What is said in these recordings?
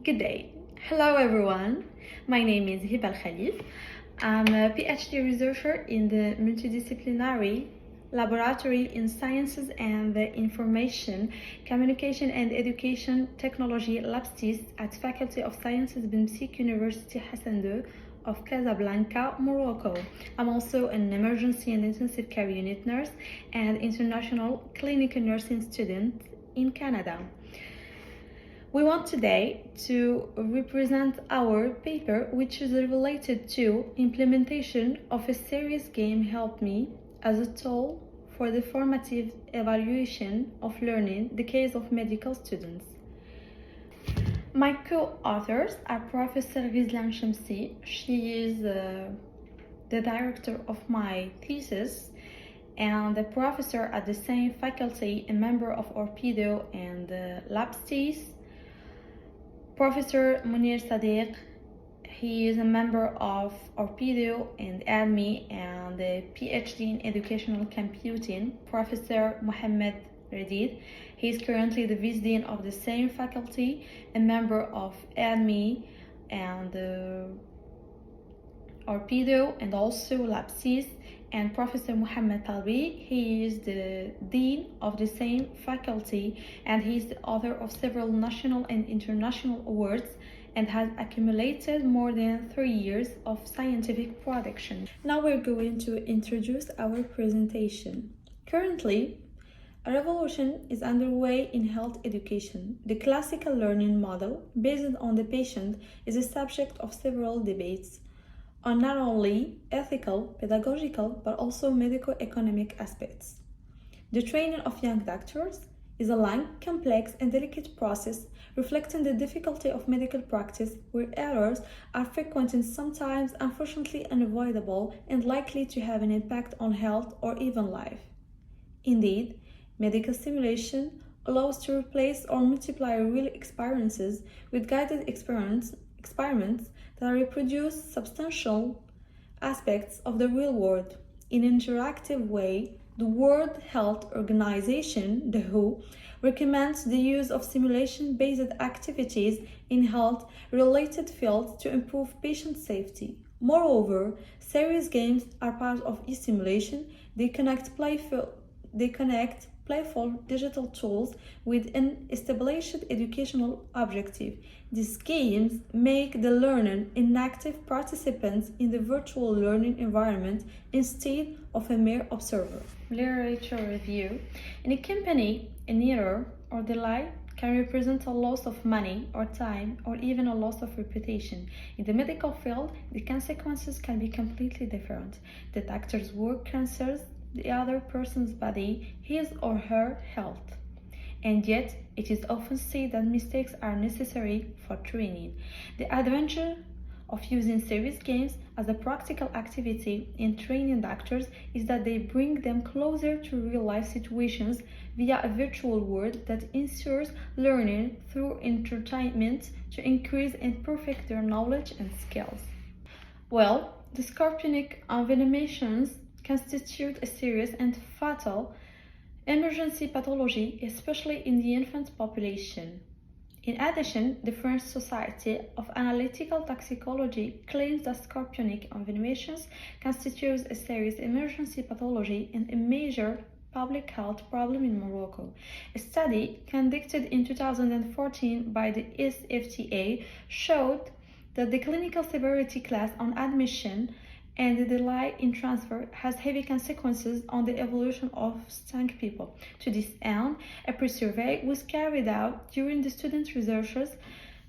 Good day. Hello everyone. My name is Hiba ELKHALIF. I'm a PhD researcher in the multidisciplinary laboratory in sciences and the information, communication and education technology LabSTIS at Faculty of Sciences BMSIC University Hassan II of Casablanca, Morocco. I'm also an emergency and intensive care unit nurse and international clinical nursing student in Canada. We want today to represent our paper, which is related to implementation of a serious game Help Me as a tool for the formative evaluation of learning the case of medical students. My co-authors are Professor Ghizlane CHEMSI. She is the director of my thesis and a professor at the same faculty, a member of ORPIDO and LabSTIS. Professor Mounir SADIQ, he is a member of ORPIDO and ADMI and a PhD in Educational Computing. Professor Mohamed RADID, he is currently the Vice Dean of the same faculty, a member of ADMI and ORPIDO and also LabSTIS. And Professor Mohamed TALBI, he is the Dean of the same faculty and he is the author of several national and international awards and has accumulated more than 3 years of scientific production. Now we're going to introduce our presentation. Currently, a revolution is underway in health education. The classical learning model, based on the patient, is a subject of several debates on not only ethical, pedagogical, but also medico-economic aspects. The training of young doctors is a long, complex, and delicate process reflecting the difficulty of medical practice where errors are frequent and sometimes unfortunately unavoidable and likely to have an impact on health or even life. Indeed, medical simulation allows to replace or multiply real experiences with guided experiments that reproduce substantial aspects of the real world. In an interactive way, the World Health Organization, the WHO, recommends the use of simulation-based activities in health-related fields to improve patient safety. Moreover, serious games are part of e-simulation. They connect playful digital tools with an established educational objective. These games make the learner an active participant in the virtual learning environment instead of a mere observer. Literature review. In a company, an error or delay can represent a loss of money or time or even a loss of reputation. In the medical field, the consequences can be completely different. The doctor's work concerns the other person's body, his or her health. And yet, it is often said that mistakes are necessary for training. The advantage of using serious games as a practical activity in training doctors is that they bring them closer to real-life situations via a virtual world that ensures learning through entertainment to increase and perfect their knowledge and skills. Well, the scorpionic envenomations constitute a serious and fatal emergency pathology, especially in the infant population. In addition, the French Society of Analytical Toxicology claims that scorpionic envenomations constitutes a serious emergency pathology and a major public health problem in Morocco. A study conducted in 2014 by the SFTA showed that the clinical severity class on admission and the delay in transfer has heavy consequences on the evolution of young people. To this end, a pre-survey was carried out during the student researchers'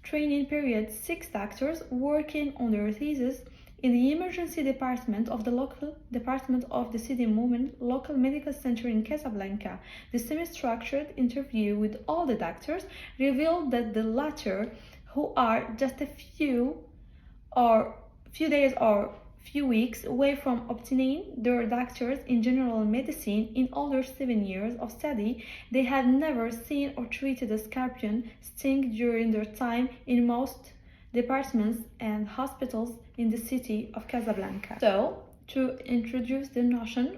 training period. 6 doctors working on their thesis in the emergency department of the local department of the Sidi Moumen local medical center in Casablanca. The semi-structured interview with all the doctors revealed that the latter, who are just a few days or few weeks away from obtaining their doctors in general medicine, in all their 7 years of study, they had never seen or treated a scorpion sting during their time in most departments and hospitals in the city of Casablanca. So, to introduce the notion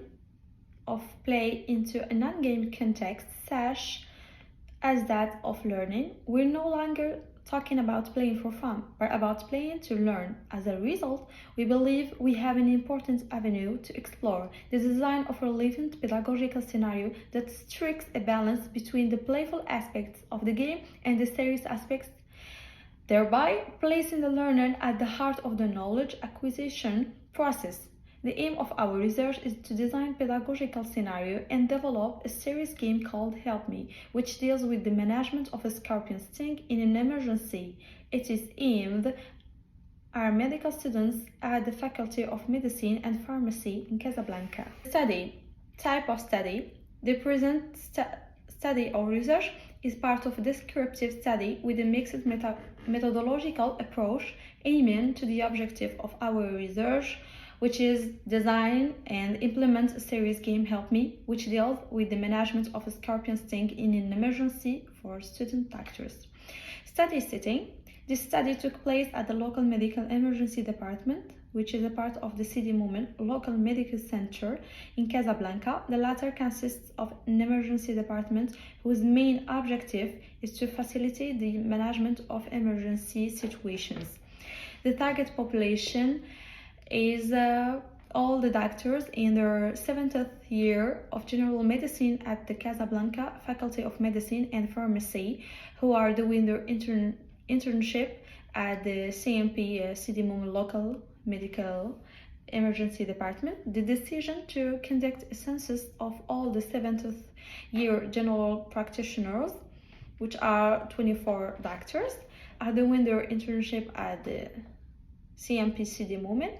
of play into a non-game context such as that of learning, we're no longer talking about playing for fun, but about playing to learn. As a result, we believe we have an important avenue to explore: the design of a relevant pedagogical scenario that strikes a balance between the playful aspects of the game and the serious aspects, thereby placing the learner at the heart of the knowledge acquisition process. The aim of our research is to design pedagogical scenario and develop a serious game called Help Me, which deals with the management of a scorpion sting in an emergency. It is aimed at our medical students at the Faculty of Medicine and Pharmacy in Casablanca. Type of study. The present study or research is part of a descriptive study with a mixed methodological approach aiming to the objective of our research, which is design and implement a serious game Help Me, which deals with the management of a scorpion sting in an emergency for student doctors. Study setting. This study took place at the local medical emergency department, which is a part of the Sidi Moumen local medical center in Casablanca. The latter consists of an emergency department whose main objective is to facilitate the management of emergency situations. The target population is all the doctors in their 70th year of general medicine at the Casablanca Faculty of Medicine and Pharmacy, who are doing their internship at the CMP Sidi Moumen local medical emergency department. The decision to conduct a census of all the 70th year general practitioners, which are 24 doctors, are doing their internship at the CMP Sidi Moumen,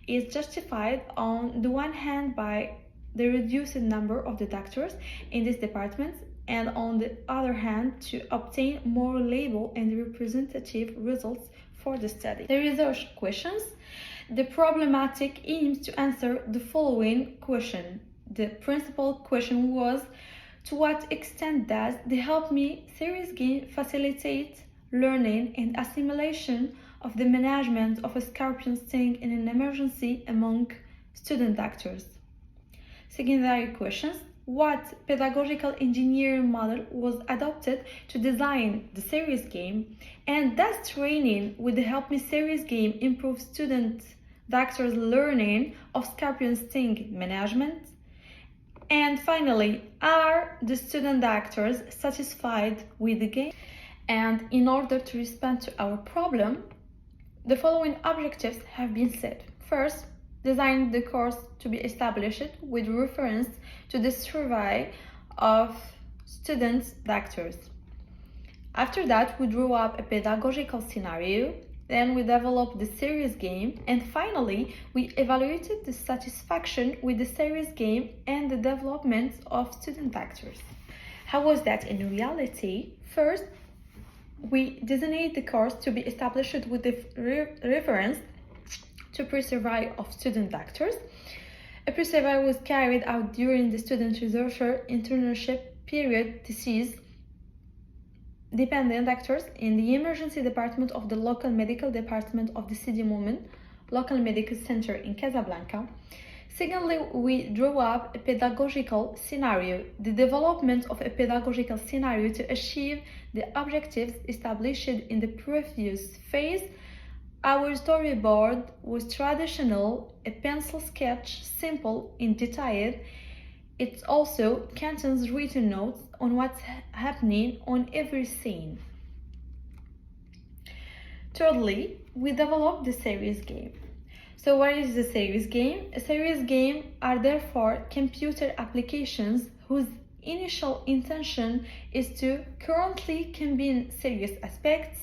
is justified on the one hand by the reduced number of the doctors in this department, and on the other hand to obtain more reliable and representative results for the study. The research questions. The problematic aims to answer the following question. The principal question was: to what extent does the Help Me serious game facilitate learning and assimilation of the management of a scorpion sting in an emergency among student doctors? Secondary questions. What pedagogical engineering model was adopted to design the serious game? And does training with the Help Me serious game improve student doctors' learning of scorpion sting management? And finally, are the student doctors satisfied with the game? And in order to respond to our problem, the following objectives have been set. First, design the course to be established with reference to the survey of students doctors. After that, we drew up a pedagogical scenario, then we developed the serious game, and finally we evaluated the satisfaction with the serious game and the development of student doctors. How was that in reality? First, we designate the course to be established with the reference to pre-survey of student doctors. A pre-survey was carried out during the student researcher internship period to seize dependent doctors in the emergency department of the local medical department of the Sidi Moumen local medical center in Casablanca. Secondly, we drew up a pedagogical scenario, the development of a pedagogical scenario to achieve the objectives established in the previous phase. Our storyboard was traditional, a pencil sketch, simple and detailed. It also contains written notes on what's happening on every scene. Thirdly, we developed the serious game. So what is the serious game? A serious game are therefore computer applications whose initial intention is to currently combine serious aspects,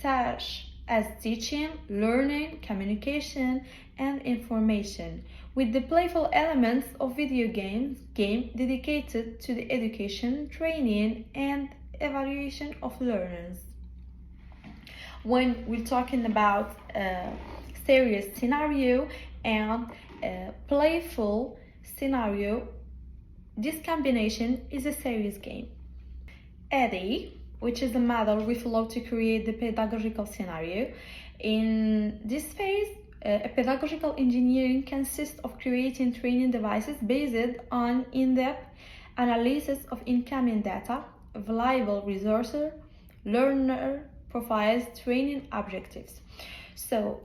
such as teaching, learning, communication, and information, with the playful elements of video game dedicated to the education, training, and evaluation of learners. When we're talking about serious scenario and playful scenario, this combination is a serious game. EDI, which is the model we follow to create the pedagogical scenario. In this phase, a pedagogical engineering consists of creating training devices based on in-depth analysis of incoming data, available resources, learner profiles training objectives. So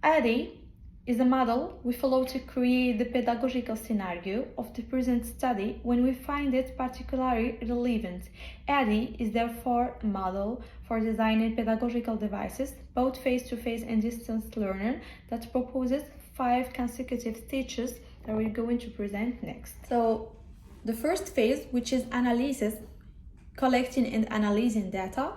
ADI is a model we follow to create the pedagogical scenario of the present study when we find it particularly relevant. ADI is therefore a model for designing pedagogical devices, both face-to-face and distance learner, that proposes 5 consecutive stages that we're going to present next. So the first phase, which is analysis, collecting and analyzing data.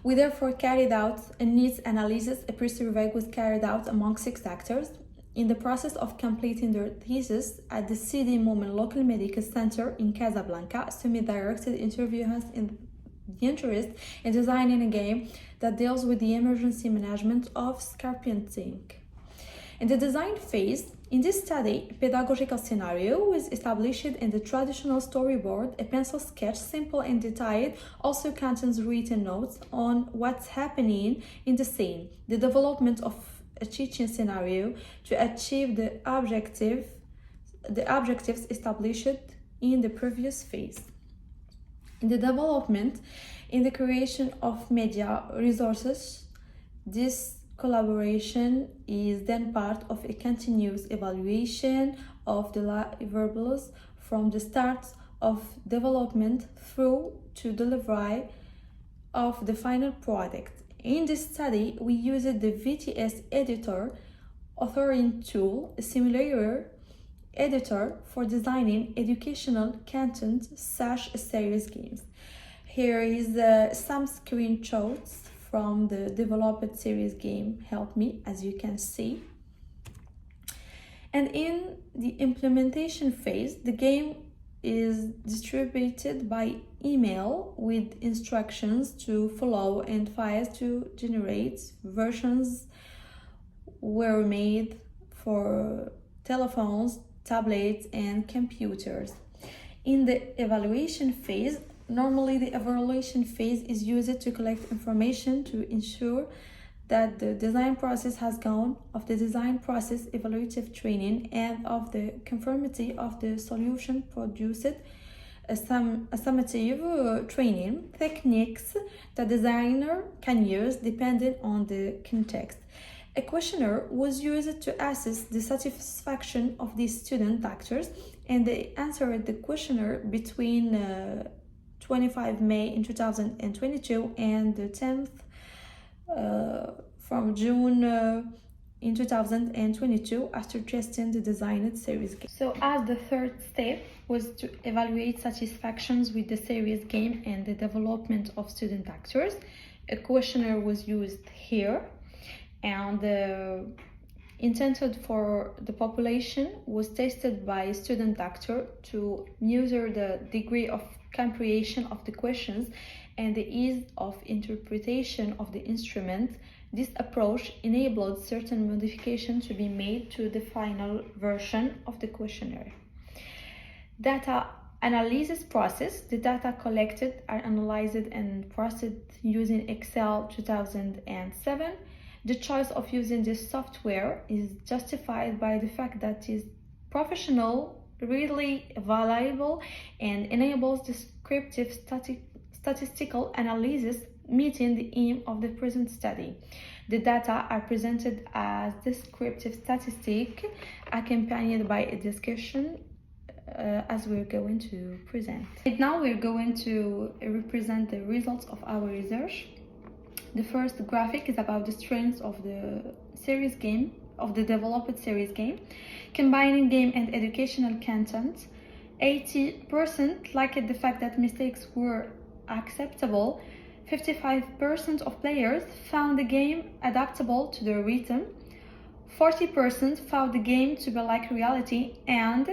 We therefore carried out a needs analysis. A pre-survey was carried out among 6 actors in the process of completing their thesis at the CD Moment Local Medical Center in Casablanca. Sumi directed interview has in the interest in designing a game that deals with the emergency management of scorpioning. In the design phase, in this study, a pedagogical scenario was established in the traditional storyboard. A pencil sketch, simple and detailed, also contains written notes on what's happening in the scene. The development of a teaching scenario to achieve the objectives established in the previous phase. In the development, in the creation of media resources, this collaboration is then part of a continuous evaluation of the deliverables from the start of development through to delivery of the final product. In this study, we used the VTS editor authoring tool, a simulator editor for designing educational content such as serious games. Here is some screenshots from the developed series game Help Me, as you can see. And in the implementation phase, the game is distributed by email with instructions to follow and files to generate. Versions were made for telephones, tablets, and computers. In the evaluation phase, normally the evaluation phase is used to collect information to ensure that the design process has gone, of the design process evaluative training, and of the conformity of the solution produced. A summative training techniques the designer can use depending on the context. A questionnaire was used to assess the satisfaction of the student actors, and they answered the questionnaire between 25 May in 2022 and the 10th from June in 2022 after testing the designed series game. So as the third step was to evaluate satisfactions with the series game and the development of student actors, a questionnaire was used here, and intended for the population was tested by a student actor to measure the degree of comprehension of the questions and the ease of interpretation of the instrument. This approach enabled certain modifications to be made to the final version of the questionnaire. Data analysis process. The data collected are analyzed and processed using Excel 2007. The choice of using this software is justified by the fact that it is professional, really valuable, and enables descriptive statistical analysis, meeting the aim of the present study. The data are presented as descriptive statistic, accompanied by a discussion as we're going to present. And now we're going to represent the results of our research. The first graphic is about the strengths of the series game, of the developed series game, combining game and educational content. 80% liked the fact that mistakes were acceptable. 55% of players found the game adaptable to their rhythm. 40% found the game to be like reality, and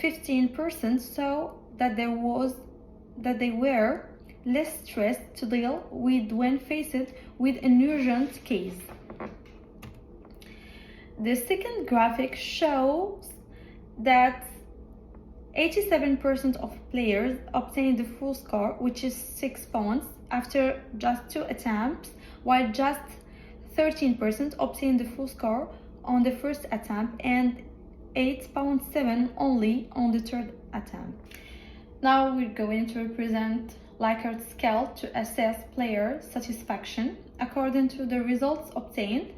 15% saw that they were less stressed to deal with when faced with an urgent case. The second graphic shows that 87% of players obtained the full score, which is 6 points, after just 2 attempts, while just 13% obtained the full score on the first attempt and 8.7 only on the third attempt. Now we're going to represent Likert scale to assess player satisfaction. According to the results obtained,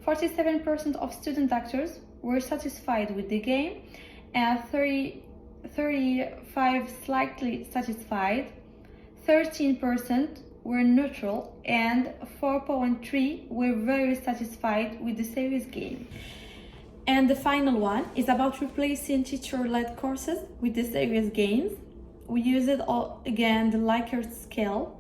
47% of student actors were satisfied with the game and 35 slightly satisfied, 13% were neutral, and 4.3 were very satisfied with the series game. And the final one is about replacing teacher-led courses with the series games. We use it all again, the Likert scale.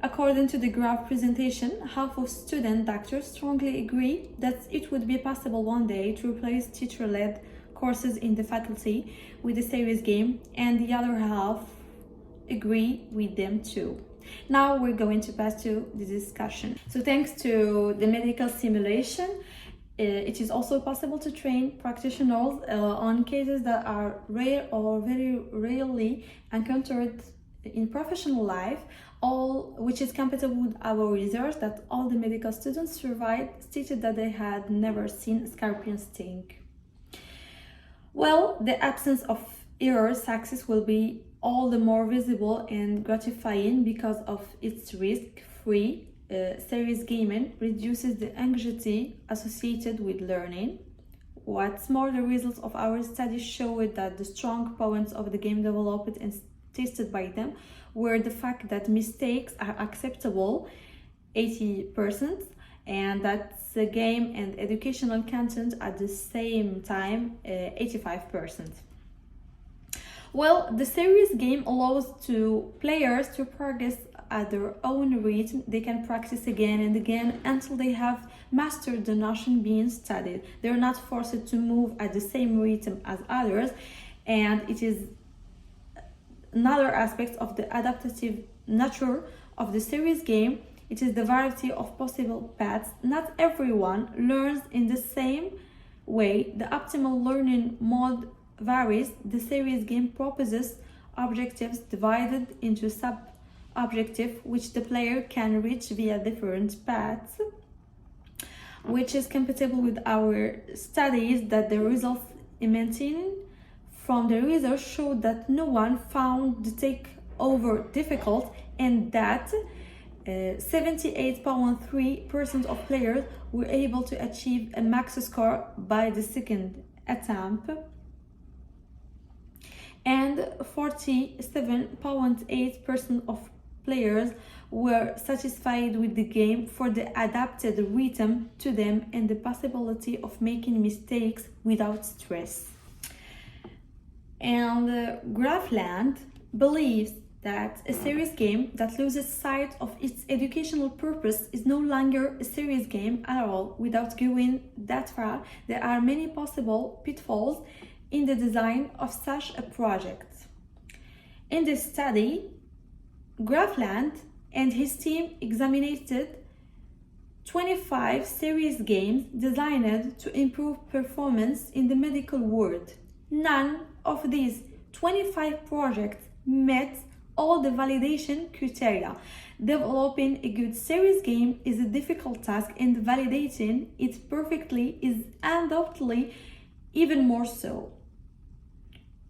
According to the graph presentation, half of student actors strongly agree that it would be possible one day to replace teacher-led courses in the faculty with the series game, and the other half agree with them too. Now we're going to pass to the discussion. So thanks to the medical simulation, it is also possible to train practitioners on cases that are rare or very rarely encountered in professional life, all which is compatible with our research that all the medical students survived stated that they had never seen a scorpion sting. Well, the absence of error success will be all the more visible and gratifying because of its risk-free series gaming reduces the anxiety associated with learning. What's more, the results of our study showed that the strong points of the game developed and tested by them were the fact that mistakes are acceptable, 80%, and that the game and educational content at the same time, 85%. Well, the series game allows players to progress at their own rhythm. They can practice again and again until they have mastered the notion being studied. They're not forced to move at the same rhythm as others, and it is another aspect of the adaptive nature of the series game. It is the variety of possible paths. Not everyone learns in the same way. The optimal learning mode varies. The series game proposes objectives divided into sub-objectives which the player can reach via different paths, which is compatible with our studies that the results emanating from the research showed that no one found the takeover difficult, and that 78.3% of players were able to achieve a max score by the second attempt, and 47.8% of players were satisfied with the game for the adapted rhythm to them and the possibility of making mistakes without stress. And Ghizlane believes that a serious game that loses sight of its educational purpose is no longer a serious game at all. Without going that far, there are many possible pitfalls in the design of such a project. In this study, Ghizlane and his team examined 25 serious games designed to improve performance in the medical world. None of these 25 projects met all the validation criteria. Developing a good series game is a difficult task, and validating it perfectly is undoubtedly even more so,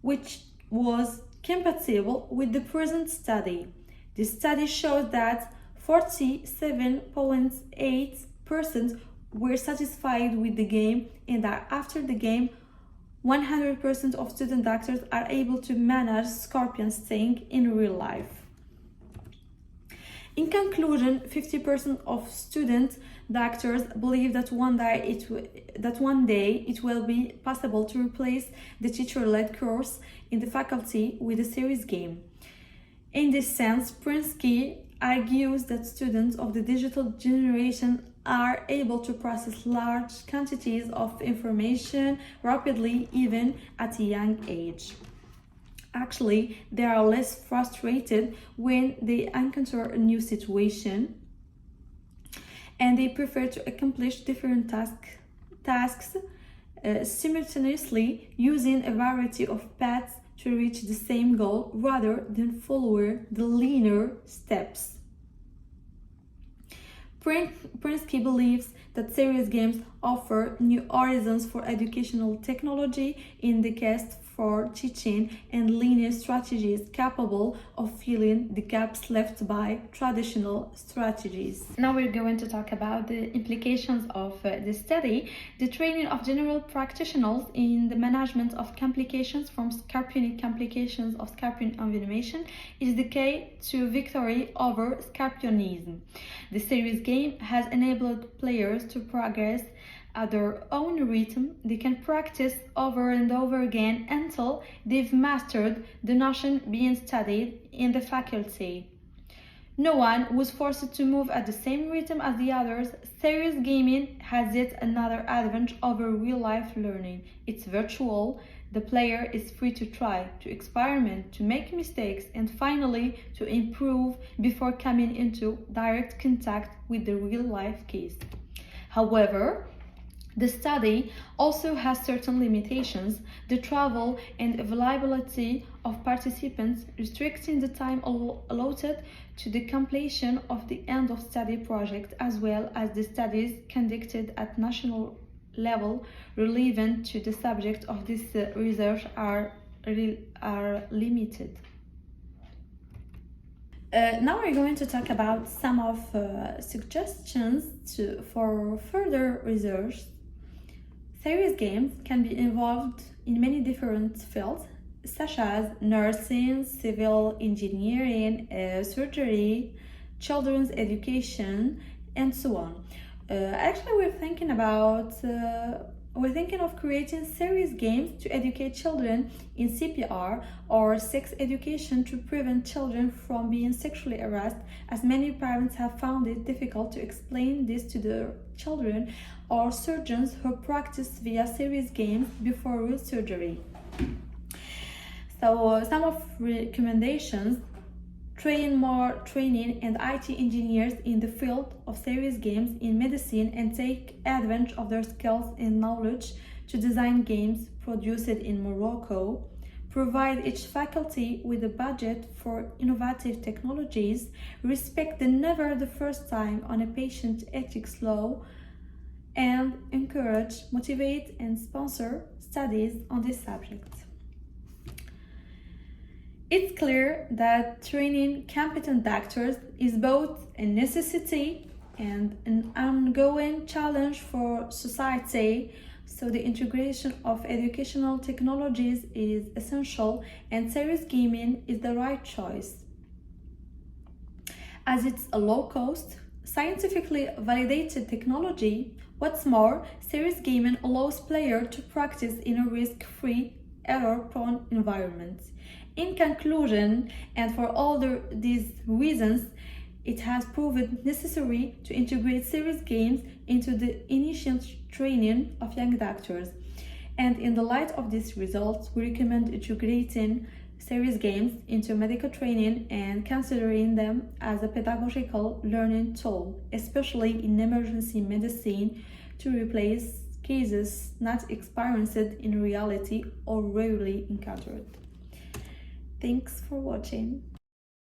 which was compatible with the present study. The study shows that 47.8% were satisfied with the game, and that after the game 100% of student doctors are able to manage scorpion sting in real life. In conclusion, 50% of student doctors believe that one day it will be possible to replace the teacher-led course in the faculty with a series game. In this sense, Prinsky argues that students of the digital generation are able to process large quantities of information rapidly, even at a young age. Actually, they are less frustrated when they encounter a new situation, and they prefer to accomplish different tasks simultaneously, using a variety of paths to reach the same goal rather than follow the linear steps. Prinsky believes that serious games offer new horizons for educational technology in the quest for teaching and linear strategies capable of filling the gaps left by traditional strategies. Now we're going to talk about the implications of the study. The training of general practitioners in the management of complications from scorpionic complications of scorpion envenomation is the key to victory over scorpionism. The series game has enabled players to progress at their own rhythm. They can practice over and over again until they've mastered the notion being studied in the faculty. No one was forced to move at the same rhythm as the others. Serious gaming has yet another advantage over real-life learning. It's virtual. The player is free to try, to experiment, to make mistakes, and finally to improve before coming into direct contact with the real-life case. However, the study also has certain limitations: the travel and availability of participants, restricting the time allotted to the completion of the end of study project, as well as the studies conducted at national level relevant to the subject of this research are limited. Now we're going to talk about some of suggestions for further research. Serious games can be involved in many different fields, such as nursing, civil engineering, surgery, children's education, and so on. Actually, we're thinking of creating serious games to educate children in CPR or sex education to prevent children from being sexually harassed, as many parents have found it difficult to explain this to their children, or surgeons who practice via serious games before real surgery. So some of recommendations: train more training and IT engineers in the field of serious games in medicine and take advantage of their skills and knowledge to design games produced in Morocco. Provide each faculty with a budget for innovative technologies. Respect the never the first time on a patient ethics law, and encourage, motivate, and sponsor studies on this subject. It's clear that training competent doctors is both a necessity and an ongoing challenge for society, so the integration of educational technologies is essential, and serious gaming is the right choice, as it's a low-cost, scientifically validated technology. What's more, serious gaming allows players to practice in a risk-free, error-prone environment. In conclusion, and for all these reasons, it has proven necessary to integrate serious games into the initial training of young doctors. And in the light of these results, we recommend integrating serious games into medical training and considering them as a pedagogical learning tool, especially in emergency medicine, to replace cases not experienced in reality or rarely encountered. Thanks for watching.